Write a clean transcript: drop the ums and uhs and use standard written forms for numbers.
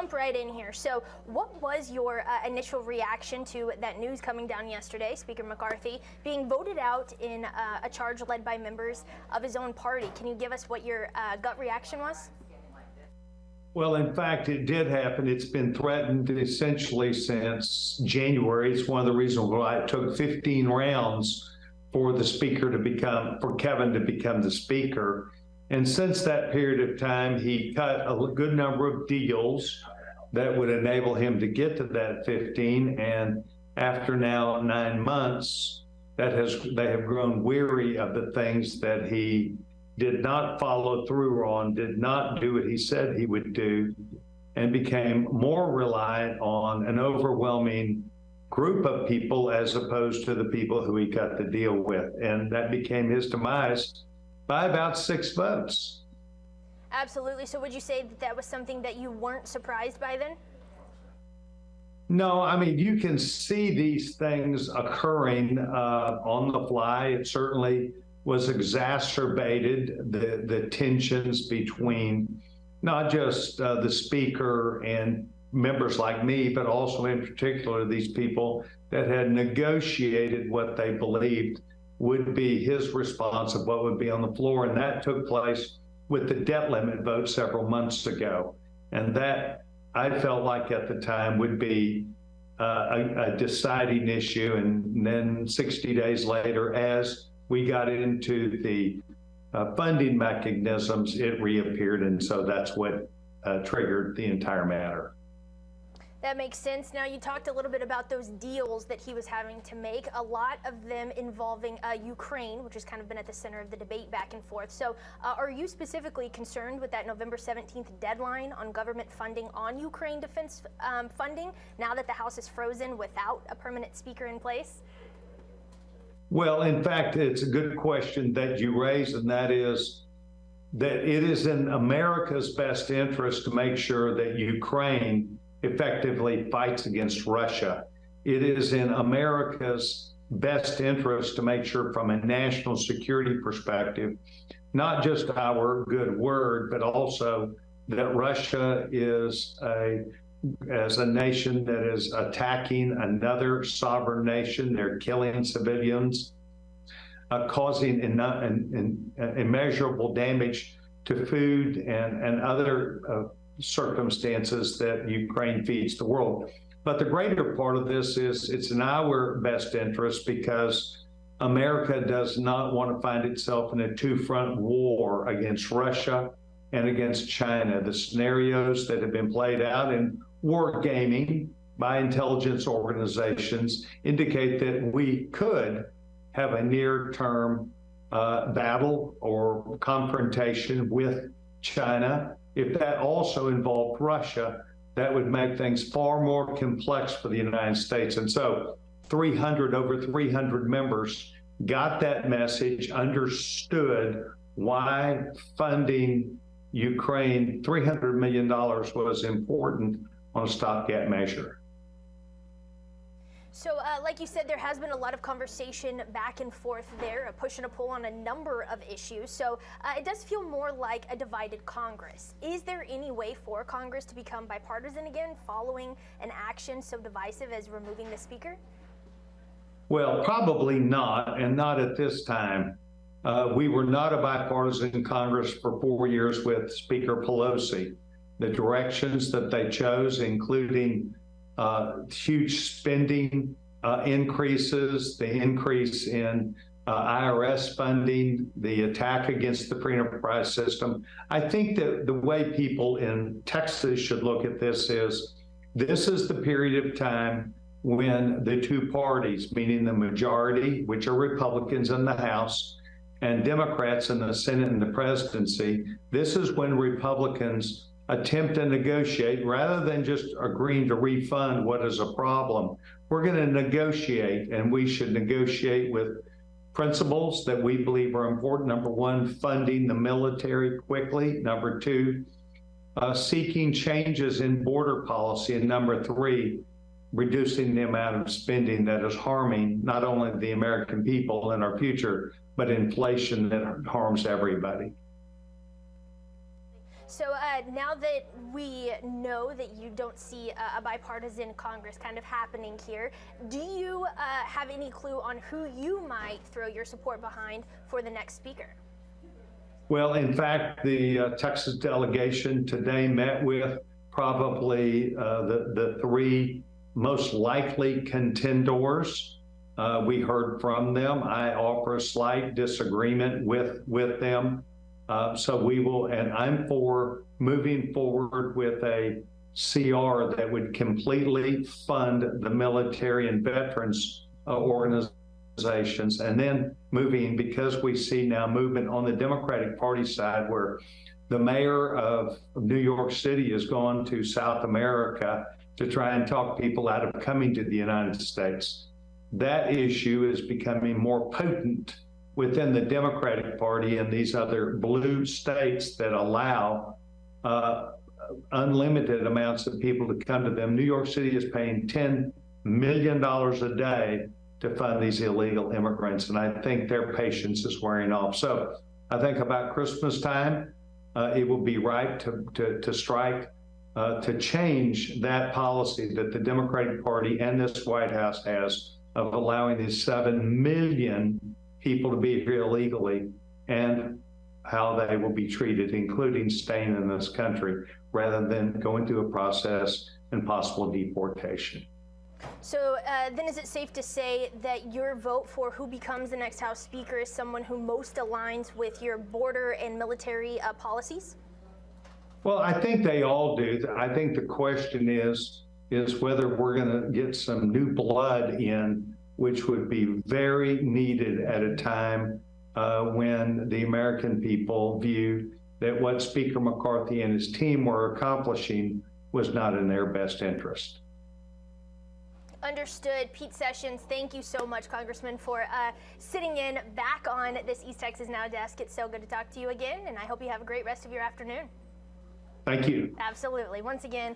jump right in here. So what was your initial reaction to that news coming down yesterday, Speaker McCarthy being voted out in a charge led by members of his own party? Can you give us what your gut reaction was? Well, in fact, it did happen. It's been threatened essentially since January. It's one of the reasons why it took 15 rounds for Kevin to become the speaker. And since that period of time, he cut a good number of deals that would enable him to get to that 15. And after now 9 months, they have grown weary of the things that he did not follow through on, did not do what he said he would do, and became more reliant on an overwhelming group of people as opposed to the people who he cut the deal with. And that became his demise by about 6 votes. Absolutely. So would you say that that was something that you weren't surprised by then? No, I mean, you can see these things occurring on the fly. It certainly was exacerbated, the tensions between not just the speaker and members like me, but also in particular these people that had negotiated what they believed would be his response of what would be on the floor. And that took place with the debt limit vote several months ago. And that, I felt like at the time, would be a deciding issue. And then 60 days later, as we got into the funding mechanisms, it reappeared. And so that's what triggered the entire matter. That makes sense. Now, you talked a little bit about those deals that he was having to make, a lot of them involving Ukraine, which has kind of been at the center of the debate back and forth. So are you specifically concerned with that November 17th deadline on government funding on Ukraine defense funding, now that the House is frozen without a permanent speaker in place? Well, in fact, it's a good question that you raise, and that is that it is in America's best interest to make sure that Ukraine effectively fights against Russia. It is in America's best interest to make sure, from a national security perspective, not just our good word, but also that Russia is as a nation that is attacking another sovereign nation. They're killing civilians, causing immeasurable damage to food and other circumstances that Ukraine feeds the world. But the greater part of this is it's in our best interest, because America does not want to find itself in a two-front war against Russia and against China. The scenarios that have been played out in war gaming by intelligence organizations indicate that we could have a near-term battle or confrontation with China. If that also involved Russia, that would make things far more complex for the United States. And so over 300 members got that message, understood why funding Ukraine $300 million was important on a stopgap measure. So like you said, there has been a lot of conversation back and forth there, a push and a pull on a number of issues. So it does feel more like a divided Congress. Is there any way for Congress to become bipartisan again following an action so divisive as removing the speaker? Well, probably not, and not at this time. We were not a bipartisan Congress for 4 years with Speaker Pelosi. The directions that they chose, including huge spending increases, the increase in IRS funding, the attack against the free enterprise system. I think that the way people in Texas should look at this is the period of time when the two parties, meaning the majority, which are Republicans in the House, and Democrats in the Senate and the presidency, this is when Republicans attempt to negotiate rather than just agreeing to refund what is a problem. We're going to negotiate, and we should negotiate with principles that we believe are important. Number one, funding the military quickly. Number two, seeking changes in border policy. And number three, reducing the amount of spending that is harming not only the American people and our future, but inflation that harms everybody. So now that we know that you don't see a bipartisan Congress kind of happening here, do you have any clue on who you might throw your support behind for the next speaker? Well, in fact, the Texas delegation today met with probably the three most likely contenders. We heard from them. I offer a slight disagreement with them. So we will, and I'm for moving forward with a CR that would completely fund the military and veterans organizations, and then moving, because we see now movement on the Democratic Party side where the mayor of New York City has gone to South America to try and talk people out of coming to the United States. That issue is becoming more potent within the Democratic Party and these other blue states that allow unlimited amounts of people to come to them. New York City is paying $10 million a day to fund these illegal immigrants, and I think their patience is wearing off. So I think about Christmas time, it will be right to strike, to change that policy that the Democratic Party and this White House has of allowing these 7 million people to be here illegally, and how they will be treated, including staying in this country, rather than going through a process and possible deportation. So then is it safe to say that your vote for who becomes the next House Speaker is someone who most aligns with your border and military policies? Well, I think they all do. I think the question is whether we're going to get some new blood in, which would be very needed at a time when the American people view that what Speaker McCarthy and his team were accomplishing was not in their best interest. Understood. Pete Sessions, thank you so much, Congressman, for sitting in back on this East Texas Now desk. It's so good to talk to you again, and I hope you have a great rest of your afternoon. Thank you. Absolutely. Once again,